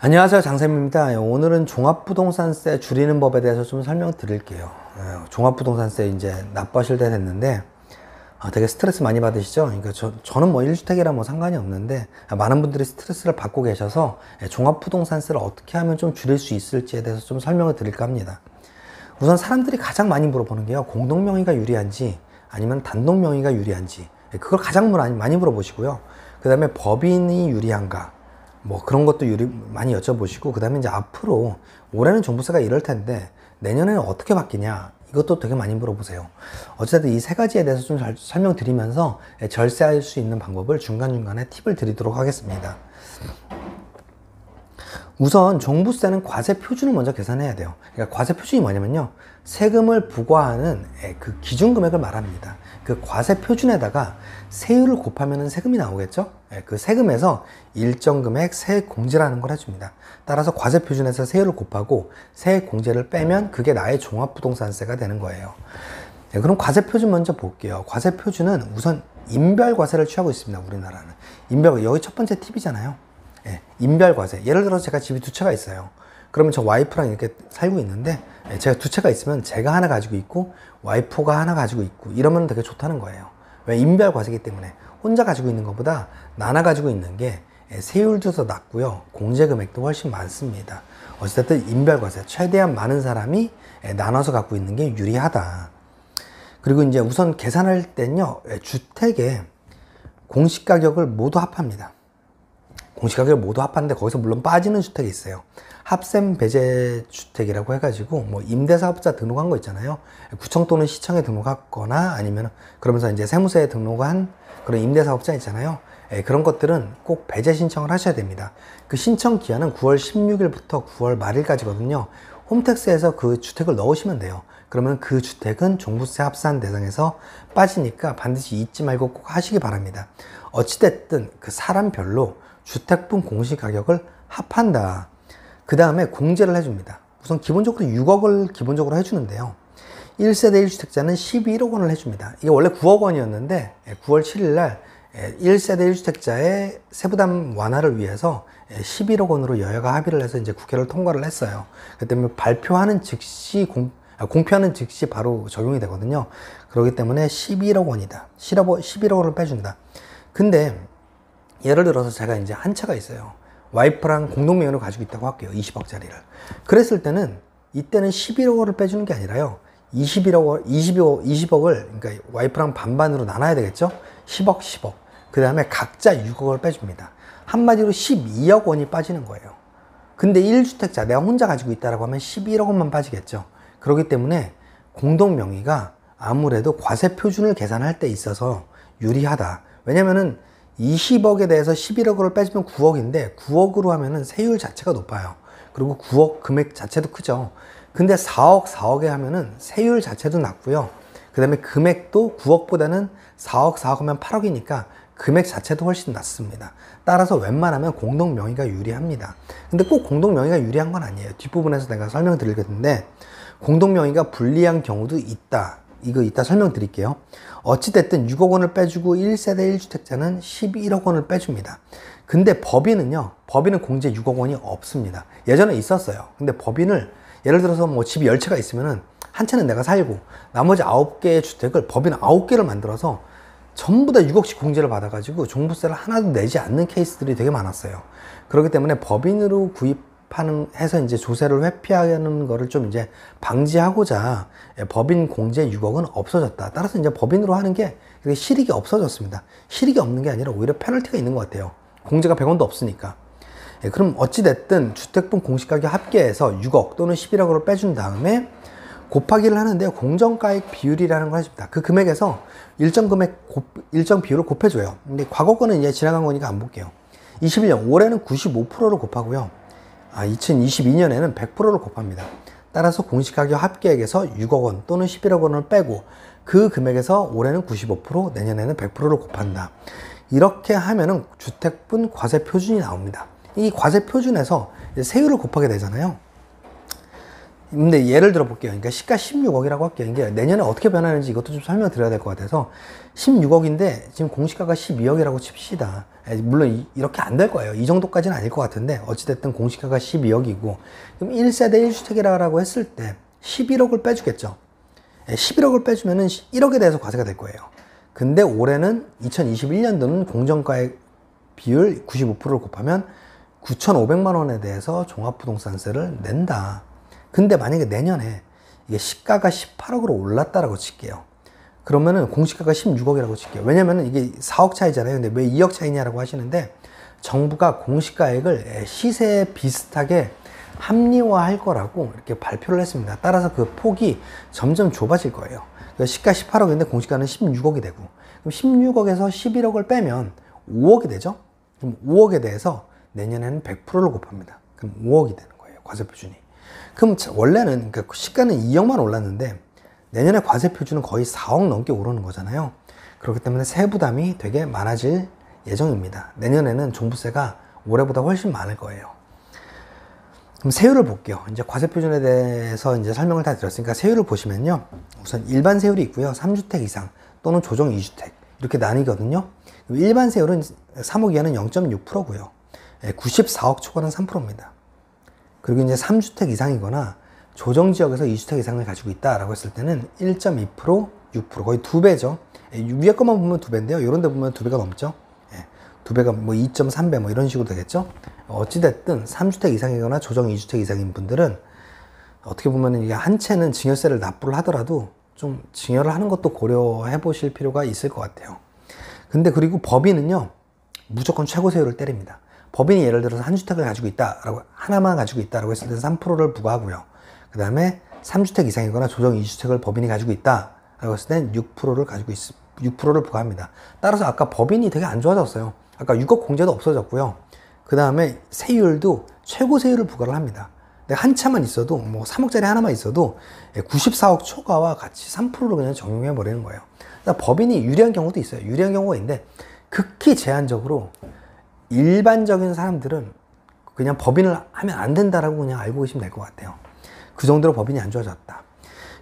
안녕하세요, 장쌤입니다. 오늘은 종합부동산세 줄이는 법에 대해서 좀 설명드릴게요. 종합부동산세 이제 납부하실 때 됐는데 되게 스트레스 많이 받으시죠? 그러니까 저는 뭐 1주택이라 뭐 상관이 없는데 많은 분들이 스트레스를 받고 계셔서 종합부동산세를 어떻게 하면 좀 줄일 수 있을지에 대해서 좀 설명을 드릴까 합니다. 우선 사람들이 가장 많이 물어보는 게요, 공동명의가 유리한지 아니면 단독명의가 유리한지, 그걸 가장 많이 물어보시고요. 그 다음에 법인이 유리한가, 뭐 그런 것도 많이 여쭤보시고, 그 다음에 이제 앞으로 올해는 종부세가 이럴 텐데 내년에는 어떻게 바뀌냐, 이것도 되게 많이 물어보세요. 어쨌든 이 세 가지에 대해서 좀 설명드리면서 절세할 수 있는 방법을 중간중간에 팁을 드리도록 하겠습니다. 우선 종부세는 과세 표준을 먼저 계산해야 돼요. 그러니까 과세 표준이 뭐냐면요, 세금을 부과하는 그 기준 금액을 말합니다. 그 과세 표준에다가 세율을 곱하면 세금이 나오겠죠. 그 세금에서 일정 금액 세액 공제라는 걸 해줍니다. 따라서 과세 표준에서 세율을 곱하고 세액 공제를 빼면 그게 나의 종합부동산세가 되는 거예요. 그럼 과세 표준 먼저 볼게요. 과세 표준은 우선 인별과세를 취하고 있습니다. 우리나라는 여기 첫 번째 팁이잖아요. 인별과세. 예를 들어서 제가 집이 두 채가 있어요. 그러면 저 와이프랑 이렇게 살고 있는데, 제가 두 채가 있으면 제가 하나 가지고 있고 와이프가 하나 가지고 있고 이러면 되게 좋다는 거예요. 왜? 인별과세이기 때문에. 혼자 가지고 있는 것보다 나눠 가지고 있는 게 세율도 더 낮고요, 공제 금액도 훨씬 많습니다. 어쨌든 인별과세, 최대한 많은 사람이 나눠서 갖고 있는 게 유리하다. 그리고 이제 우선 계산할 때는요, 주택의 공시가격을 모두 합합니다. 공시가격을 모두 합하는데 거기서 물론 빠지는 주택이 있어요. 합셈 배제 주택이라고 해가지고 뭐 임대사업자 등록한 거 있잖아요. 구청 또는 시청에 등록하거나 아니면 그러면서 이제 세무서에 등록한 그런 임대사업자 있잖아요. 그런 것들은 꼭 배제 신청을 하셔야 됩니다. 그 신청 기한은 9월 16일부터 9월 말일까지거든요. 홈택스에서 그 주택을 넣으시면 돼요. 그러면 그 주택은 종부세 합산 대상에서 빠지니까 반드시 잊지 말고 꼭 하시기 바랍니다. 어찌됐든 그 사람별로 주택분 공시가격을 합한다. 그 다음에 공제를 해줍니다. 우선 기본적으로 6억을 기본적으로 해주는데요, 1세대 1주택자는 11억 원을 해줍니다. 이게 원래 9억 원이었는데 9월 7일 날 1세대 1주택자의 세부담 완화를 위해서 11억 원으로 여야가 합의를 해서 이제 국회를 통과를 했어요. 그 때문에 발표하는 즉시 공표하는 즉시 바로 적용이 되거든요. 그렇기 때문에 11억 원이다. 11억 원을 빼준다. 근데 예를 들어서 제가 이제 한 채가 있어요. 와이프랑 공동명의로 가지고 있다고 할게요. 20억짜리를. 그랬을 때는 이때는 11억 원을 빼주는 게 아니라요, 20억을 그러니까 와이프랑 반반으로 나눠야 되겠죠. 10억, 10억. 그 다음에 각자 6억을 빼줍니다. 한마디로 12억 원이 빠지는 거예요. 근데 1주택자, 내가 혼자 가지고 있다라고 하면 11억 원만 빠지겠죠. 그렇기 때문에 공동명의가 아무래도 과세 표준을 계산할 때 있어서 유리하다. 왜냐면은 20억에 대해서 11억을 빼주면 9억인데 9억으로 하면은 세율 자체가 높아요. 그리고 9억 금액 자체도 크죠. 근데 4억에 하면은 세율 자체도 낮고요. 그 다음에 금액도 9억보다는 4억 하면 8억이니까 금액 자체도 훨씬 낮습니다. 따라서 웬만하면 공동명의가 유리합니다. 근데 꼭 공동명의가 유리한 건 아니에요. 뒷부분에서 내가 설명드리겠는데, 공동명의가 불리한 경우도 있다. 이거 이따 설명드릴게요. 어찌됐든 6억 원을 빼주고 1세대 1주택자는 11억 원을 빼줍니다. 근데 법인은 공제 6억 원이 없습니다. 예전에 있었어요. 근데 법인을 예를 들어서 뭐 집이 10채가 있으면은 한 채는 내가 살고 나머지 9개의 주택을 법인 9개를 만들어서 전부 다 6억씩 공제를 받아가지고 종부세를 하나도 내지 않는 케이스들이 되게 많았어요. 그렇기 때문에 법인으로 해서 이제 조세를 회피하는 거를 좀 이제 방지하고자 법인 공제 6억은 없어졌다. 따라서 이제 법인으로 하는 게 실익이 없어졌습니다. 실익이 없는 게 아니라 오히려 페널티가 있는 것 같아요. 공제가 100원도 없으니까. 그럼 어찌됐든 주택분 공시가격 합계해서 6억 또는 11억으로 빼준 다음에 곱하기를 하는데요, 공정가액 비율이라는 걸 해줍니다. 그 금액에서 일정 비율을 곱해줘요. 근데 과거 거는 이제 지나간 거니까 안 볼게요. 21년 올해는 95%를 곱하고요, 2022년에는 100%를 곱합니다. 따라서 공시가격 합계액에서 6억 원 또는 11억 원을 빼고 그 금액에서 올해는 95%, 내년에는 100%를 곱한다. 이렇게 하면은 주택분 과세 표준이 나옵니다. 이 과세 표준에서 세율을 곱하게 되잖아요. 근데 예를 들어 볼게요. 그러니까 시가 16억이라고 할게요. 이게 내년에 어떻게 변하는지 이것도 좀 설명드려야 될 것 같아서 16억인데 지금 공시가가 12억이라고 칩시다. 물론 이렇게 안 될 거예요. 이 정도까지는 아닐 것 같은데 어찌됐든 공시가가 12억이고 그럼 1세대 1주택이라고 했을 때 11억을 빼주겠죠. 11억을 빼주면은 1억에 대해서 과세가 될 거예요. 근데 올해는 2021년도는 공정가액 비율 95%를 곱하면 9,500만 원에 대해서 종합부동산세를 낸다. 근데 만약에 내년에 이게 시가가 18억으로 올랐다라고 칠게요. 그러면은 공시가가 16억이라고 칠게요. 왜냐면은 이게 4억 차이잖아요. 근데 왜 2억 차이냐라고 하시는데 정부가 공시가액을 시세에 비슷하게 합리화할 거라고 이렇게 발표를 했습니다. 따라서 그 폭이 점점 좁아질 거예요. 시가 18억인데 공시가는 16억이 되고 그럼 16억에서 11억을 빼면 5억이 되죠. 그럼 5억에 대해서 내년에는 100%를 곱합니다. 그럼 5억이 되는 거예요. 과세 표준이. 그럼 원래는 그러니까 시가는 2억만 올랐는데 내년에 과세 표준은 거의 4억 넘게 오르는 거잖아요. 그렇기 때문에 세부담이 되게 많아질 예정입니다. 내년에는 종부세가 올해보다 훨씬 많을 거예요. 그럼 세율을 볼게요. 이제 과세 표준에 대해서 이제 설명을 다 드렸으니까 세율을 보시면요. 우선 일반 세율이 있고요. 3주택 이상 또는 조정 2주택 이렇게 나뉘거든요. 일반 세율은 3억 이하는 0.6%고요. 94억 초과는 3%입니다. 그리고 이제 3주택 이상이거나 조정지역에서 2주택 이상을 가지고 있다라고 했을 때는 1.2%, 6% 거의 2배죠. 위에 것만 보면 2배인데요. 이런 데 보면 2배가 넘죠. 2배가 뭐 2.3배 뭐 이런 식으로 되겠죠. 어찌됐든 3주택 이상이거나 조정 2주택 이상인 분들은 어떻게 보면 이게 한 채는 증여세를 납부를 하더라도 좀 증여를 하는 것도 고려해 보실 필요가 있을 것 같아요. 근데 그리고 법인은요 무조건 최고 세율을 때립니다. 법인이 예를 들어서 한 주택을 가지고 있다라고 하나만 가지고 있다라고 했을 때 3%를 부과하고요. 그 다음에 3주택 이상이거나 조정 2주택을 법인이 가지고 있다라고 했을 땐 6%를 가지고 6%를 부과합니다. 따라서 아까 법인이 되게 안 좋아졌어요. 아까 6억 공제도 없어졌고요. 그 다음에 세율도 최고 세율을 부과를 합니다. 근데 한 차만 있어도 뭐 3억짜리 하나만 있어도 94억 초과와 같이 3%를 그냥 적용해 버리는 거예요. 그러니까 법인이 유리한 경우도 있어요. 유리한 경우가 있는데 극히 제한적으로 일반적인 사람들은 그냥 법인을 하면 안 된다라고 그냥 알고 계시면 될 것 같아요. 그 정도로 법인이 안 좋아졌다.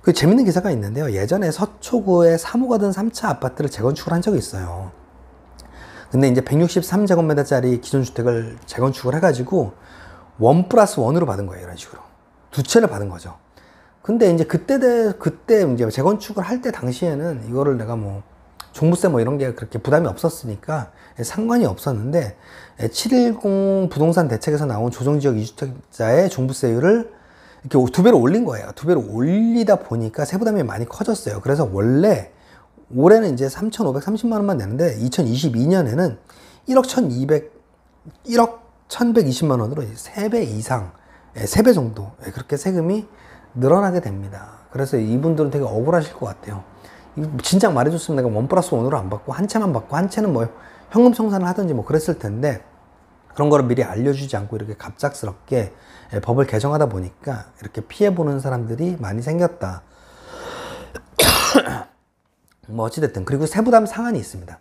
그 재밌는 기사가 있는데요. 예전에 서초구에 3호가 든 3차 아파트를 재건축을 한 적이 있어요. 근데 이제 163제곱미터짜리 기존주택을 재건축을 해가지고 1+1으로 받은 거예요. 이런 식으로. 두 채를 받은 거죠. 근데 이제 그때 이제 재건축을 할 때 당시에는 이거를 내가 뭐 종부세 뭐 이런 게 그렇게 부담이 없었으니까 상관이 없었는데 710 부동산 대책에서 나온 조정지역 2주택자의 종부세율을 이렇게 2배로 올린 거예요. 2배로 올리다 보니까 세부담이 많이 커졌어요. 그래서 원래 올해는 이제 3,530만 원만 내는데 2022년에는 1억 1,120만 원으로 3배 이상, 3배 정도 그렇게 세금이 늘어나게 됩니다. 그래서 이분들은 되게 억울하실 것 같아요. 진작 말해줬으면 내가 1+1으로 안 받고 한 채만 받고 한 채는 뭐 현금 청산을 하든지 뭐 그랬을 텐데 그런 거를 미리 알려주지 않고 이렇게 갑작스럽게 법을 개정하다 보니까 이렇게 피해보는 사람들이 많이 생겼다. 뭐 어찌됐든 그리고 세부담 상한이 있습니다.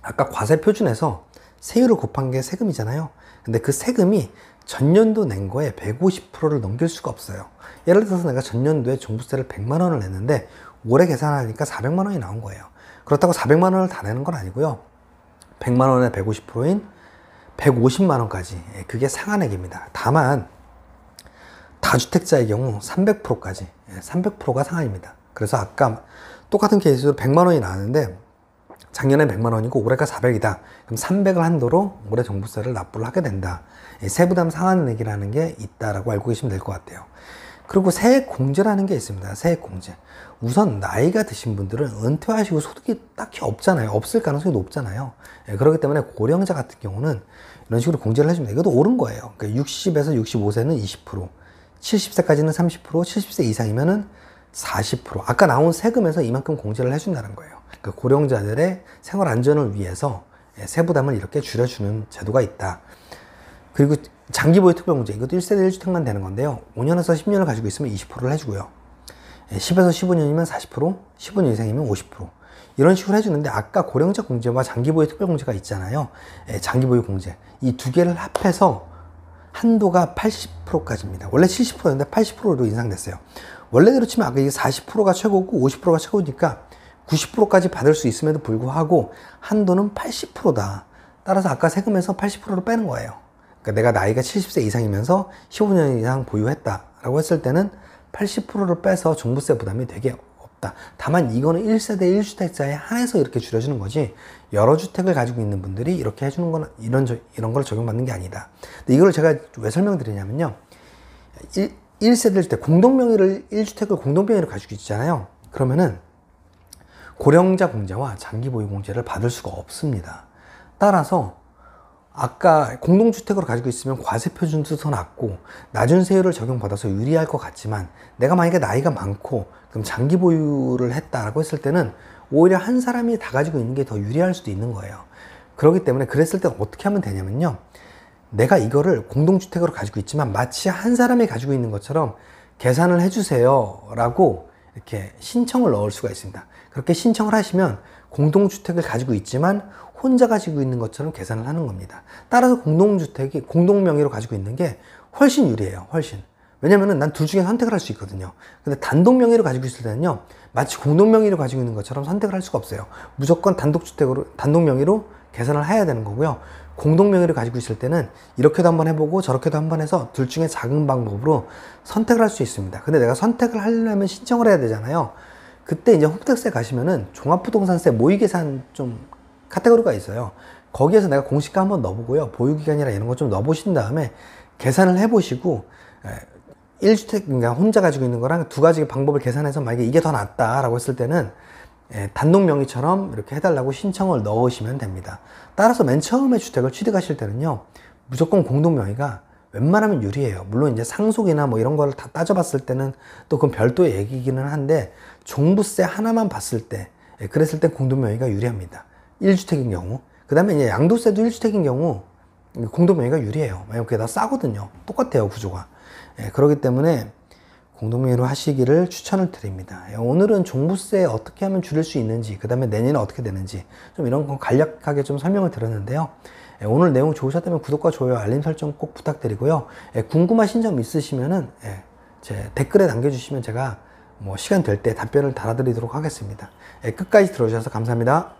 아까 과세 표준에서 세율을 곱한 게 세금이잖아요. 근데 그 세금이 전년도 낸 거에 150%를 넘길 수가 없어요. 예를 들어서 내가 전년도에 종부세를 100만 원을 냈는데 올해 계산하니까 400만 원이 나온 거예요. 그렇다고 400만 원을 다 내는 건 아니고요. 100만 원의 150%인 150만 원까지 그게 상한액입니다. 다만 다주택자의 경우 300%까지 300%가 상한입니다. 그래서 아까 똑같은 케이스로 100만 원이 나왔는데 작년에 100만 원이고 올해가 400이다. 그럼 300을 한도로 올해 종부세를 납부를 하게 된다. 세부담 상한액이라는 게 있다라고 알고 계시면 될 것 같아요. 그리고 세액공제라는 게 있습니다. 세액공제. 우선 나이가 드신 분들은 은퇴하시고 소득이 딱히 없잖아요. 없을 가능성이 높잖아요. 그렇기 때문에 고령자 같은 경우는 이런 식으로 공제를 해줍니다. 이것도 옳은 거예요. 그러니까 60에서 65세는 20%, 70세까지는 30%, 70세 이상이면은 40%. 아까 나온 세금에서 이만큼 공제를 해준다는 거예요. 그러니까 고령자들의 생활 안전을 위해서 세부담을 이렇게 줄여주는 제도가 있다. 그리고 장기보유 특별공제, 이것도 1세대 1주택만 되는 건데요. 5년에서 10년을 가지고 있으면 20%를 해주고요. 10에서 15년이면 40%, 15년 이상이면 50%. 이런 식으로 해주는데 아까 고령자 공제와 장기보유 특별공제가 있잖아요. 장기보유 공제. 이 두 개를 합해서 한도가 80%까지입니다. 원래 70%였는데 80%로 인상됐어요. 원래대로 치면 아까 이게 40%가 최고고 50%가 최고니까 90%까지 받을 수 있음에도 불구하고 한도는 80%다. 따라서 아까 세금에서 80%를 빼는 거예요. 그러니까 내가 나이가 70세 이상이면서 15년 이상 보유했다라고 했을 때는 80%를 빼서 종부세 부담이 되게 없다. 다만 이거는 1세대 1주택자에 한해서 이렇게 줄여주는 거지, 여러 주택을 가지고 있는 분들이 이렇게 해주는 건 이런 걸 적용받는 게 아니다. 근데 이걸 제가 왜 설명드리냐면요, 1세대일 때 공동명의를 1주택을 공동명의로 가지고 있잖아요. 그러면은 고령자 공제와 장기 보유 공제를 받을 수가 없습니다. 따라서 아까 공동주택으로 가지고 있으면 과세 표준도 더 낮고 낮은 세율을 적용받아서 유리할 것 같지만, 내가 만약에 나이가 많고 그럼 장기 보유를 했다라고 했을 때는 오히려 한 사람이 다 가지고 있는 게 더 유리할 수도 있는 거예요. 그렇기 때문에 그랬을 때 어떻게 하면 되냐면요, 내가 이거를 공동주택으로 가지고 있지만 마치 한 사람이 가지고 있는 것처럼 계산을 해주세요 라고 이렇게 신청을 넣을 수가 있습니다. 그렇게 신청을 하시면 공동주택을 가지고 있지만 혼자 가지고 있는 것처럼 계산을 하는 겁니다. 따라서 공동주택이 공동명의로 가지고 있는 게 훨씬 유리해요. 훨씬. 왜냐면은 난 둘 중에 선택을 할 수 있거든요. 근데 단독명의로 가지고 있을 때는요, 마치 공동명의로 가지고 있는 것처럼 선택을 할 수가 없어요. 무조건 단독명의로 계산을 해야 되는 거고요. 공동명의를 가지고 있을 때는 이렇게도 한번 해보고 저렇게도 한번 해서 둘 중에 작은 방법으로 선택을 할 수 있습니다. 근데 내가 선택을 하려면 신청을 해야 되잖아요. 그때 이제 홈택스에 가시면은 종합부동산세 모의계산 좀 카테고리가 있어요. 거기에서 내가 공시가 한번 넣어보고요, 보유기간이나 이런 거 좀 넣어보신 다음에 계산을 해보시고 1주택, 그러니까 혼자 가지고 있는 거랑 두 가지 방법을 계산해서 만약에 이게 더 낫다라고 했을 때는 단독 명의처럼 이렇게 해달라고 신청을 넣으시면 됩니다. 따라서 맨 처음에 주택을 취득하실 때는요, 무조건 공동 명의가 웬만하면 유리해요. 물론 이제 상속이나 뭐 이런 걸 다 따져봤을 때는 또 그건 별도의 얘기기는 한데, 종부세 하나만 봤을 때, 그랬을 때 공동 명의가 유리합니다. 1주택인 경우. 그 다음에 이제 양도세도 1주택인 경우 공동 명의가 유리해요. 왜냐면 그게 다 싸거든요. 똑같아요, 구조가. 그렇기 때문에 공동명의로 하시기를 추천을 드립니다. 오늘은 종부세 어떻게 하면 줄일 수 있는지, 그 다음에 내년에 어떻게 되는지 좀 이런 거 간략하게 좀 설명을 드렸는데요. 오늘 내용 좋으셨다면 구독과 좋아요, 알림 설정 꼭 부탁드리고요. 궁금하신 점 있으시면은 제 댓글에 남겨주시면 제가 뭐 시간 될 때 답변을 달아드리도록 하겠습니다. 끝까지 들어주셔서 감사합니다.